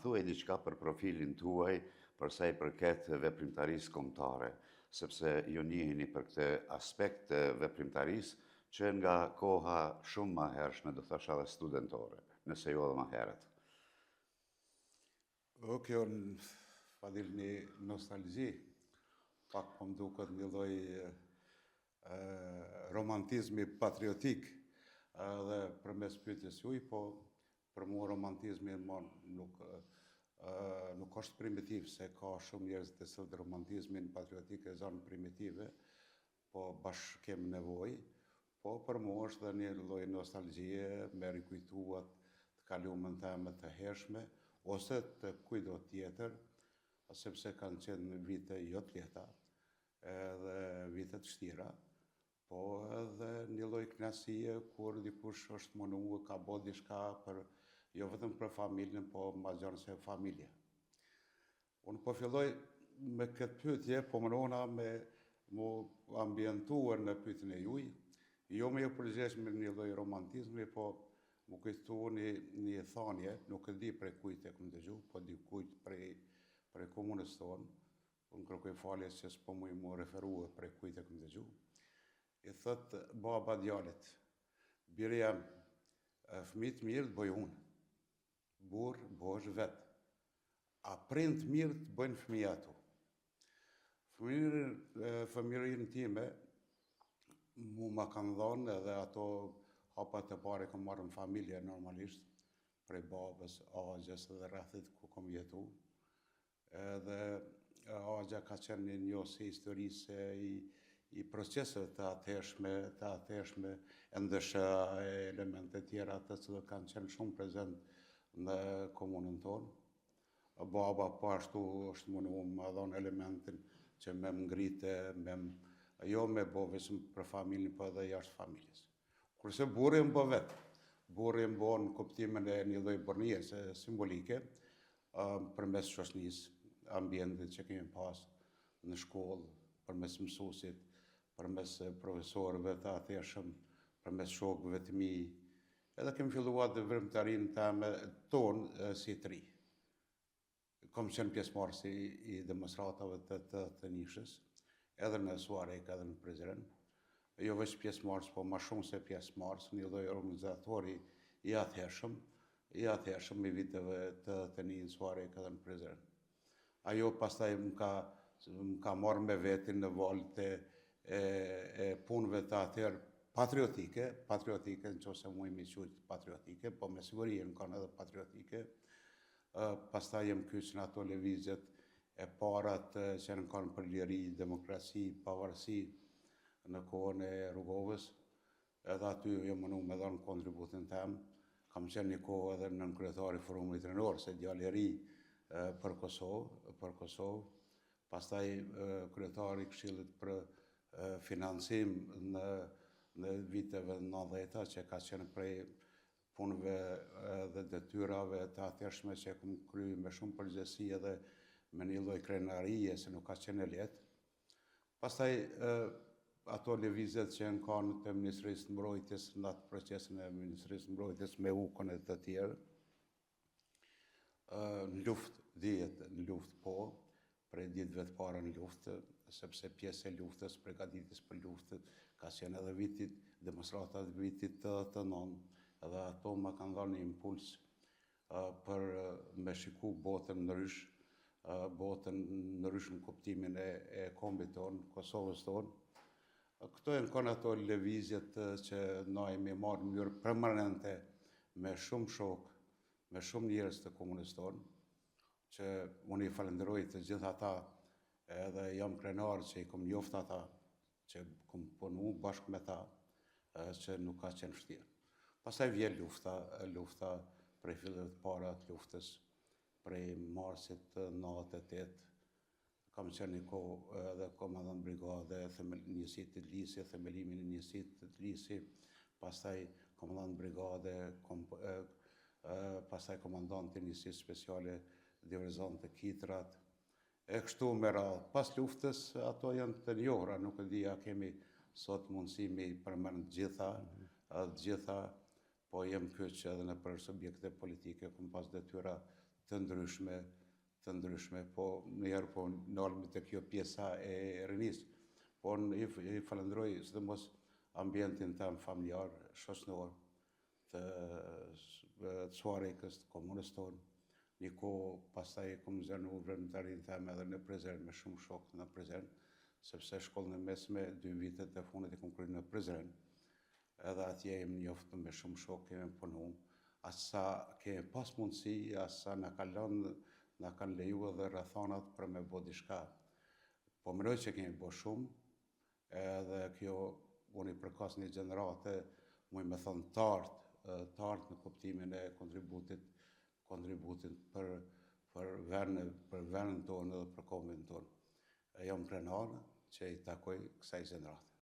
thuaj diçka për profilin tuaj, për sa i përket veprimtarisë kombëtare, sepse ju njiheni për këtë aspekt të veprimtarisë që nga koha shumë më hershme, do thasha edhe studentore, nëse jo edhe më herët. Kjo Fadil një nostalgji, pak po më duket një lloj romantizmi patriotik edhe përmes pyetjes juaj, po për mua romantizmi nuk është primitiv, se ka shumë njerëz të cilët romantizmin patriotik e zonë primitive, po bashkë kemi nevojë, po për mua është dhe një lloj nostalgjie me rikujtuar të kaluamën teme të hershme, ose të kujdo tjetër, sepse kanë qenë vite jo të lehta, edhe vite të vështira, po edhe një lloj kënaqësie kur dikush është munduar ka bërë diçka për jo vetëm për familjen, po ma gjanë se familja. Unë po filloj me këtë pyetje, po mënona me mu ambientuar në pyetjen e juaj, jo me ju përgjegjsh me një lloj romantizmi, po mu kujtu një thanje, nuk e di prej kujt e kam dëgju, po dikujt prej komunës tonë, unë kërkoj falje që s'po mu referua prej kujt e kam dëgju. I thot baba djalit, biri jam, fëmijët mirë të bëj unë, burr bëhesh vetë, a prind mirë të bëjnë fëmija tu. Fëmijërinë time, mu ma kanë dhënë edhe ato hapat e pare kam marrë në familje normalisht, prej babës, agjes dhe rrethit ku kom jetu. Edhe agja ka qenë një njohësi historise i proceseve të atëhershme, ndësha elemente tjera të cilët kanë qenë shumë prezent në komunën tonë. Baba po ashtu është munduar më dhon elementin që me më ngrite, jo me bo vetëm për familjen, po edhe jashtë familjes. Kurse burri më bë vetë. Burri më bë në kuptimin e një lloj borniejse simbolike, përmes shoqënisë, ambientit që kemi pas në shkollë, përmes mësuesit, përmes profesorëve të atëhershëm, përmes shokëve të mi, edhe kemi filluar të veprimtarinë tonë si të ri. Kom qenë pjesëmarrës i demonstratave të nishës, edhe në Suarek, edhe në Prizren. Jo veç pjesëmarrës, po ma shumë se pjesëmarrës, një lloj organizatori i atëhershëm i viteve të një në Suarek edhe në Prizren. Ajo pastaj më ka marrë me vetin në valët e punëve të atëherë patriotike, në qoftë se mu imi qujtë patriotike, po me siguri në kanë edhe patriotike. Pastaj jem kyç në ato lëvizjet e parat që në kanë për liri, demokraci, pavarësi në kohën e Rrugovës, edhe aty jem mënu me dhënë kontributin tem. Kam qenë një kohë edhe nën kryetari i forumit rinor, se djalë i ri për Kosovë, pastaj kryetari i Këshillit për financim në viteve 90-ta, që ka qenë prej punëve dhe detyrave të atëhershme që kam kryer me shumë përgjegjësi edhe me një lloj krenarie se nuk ka qenë lehtë. Pastaj ato lëvizjet që kanë të Ministrisë së Mbrojtjes në atë procesin e Ministrisë së Mbrojtjes me UK-n e të tjerë. Në luftë po, prej ditëve të para në luftë, sepse pjesë e luftës, përgatitjes për luftë, ka qenë edhe vitit, demonstratat vitit të 9, edhe ato ma kanë dhënë një impuls për me shiku botën ndrysh në kuptimin e kombit tonë, Kosovës tonë. Këto e në kanë ato lëvizjet që na jemi marrë në mënyrë permanente me shumë shokë, me shumë njerëz të komunës tonë, që unë i falenderoj të gjithë ata, edhe jam krenar që i kom njoft ata, që kom punu bashkë me ta, që nuk ka qenë vështirë. Pastaj vjen lufta prej filleve të para të luftës, prej marsit 98, kam qenë një kohë edhe komandant brigade, njësit të Lisi, themelimin e njësit të Lisi, pastaj komandant brigade, pastaj komandant të njësit speciale diverzant të Kitrat, e kështu me radhë. Pas luftës, ato janë të njohura, nuk e di a kemi sot mundësimi përmend gjitha, po jem kyç edhe në për subjekte politike, kom pas detyra të ndryshme, po njëherë po nalmi të kjo pjesa e rinis. Po i falenderoj sidomos ambientin tem familjar, shoqënor, të Suarikës, të komunës tonë. Një kohë pastaj kom zënë veprimtarin tem edhe në Prizren, me shumë shok në Prizren, sepse shkollën e mesme 2 vitet e fundit i kom kryer në Prizren. Edhe atje jemi njoftë me shumë shok, kemi punu. Asa kemi pas mundësi, asa na kanë leju edhe rrethanat për me bo diçka. Po mendoj që kemi bo shumë, edhe kjo unë i përkas një gjenerate, muj me thonë tartë në kuptimin e kontributit për vendin tonë edhe për kombin tonë. Jam krenar që i takoj kësaj gjenerate.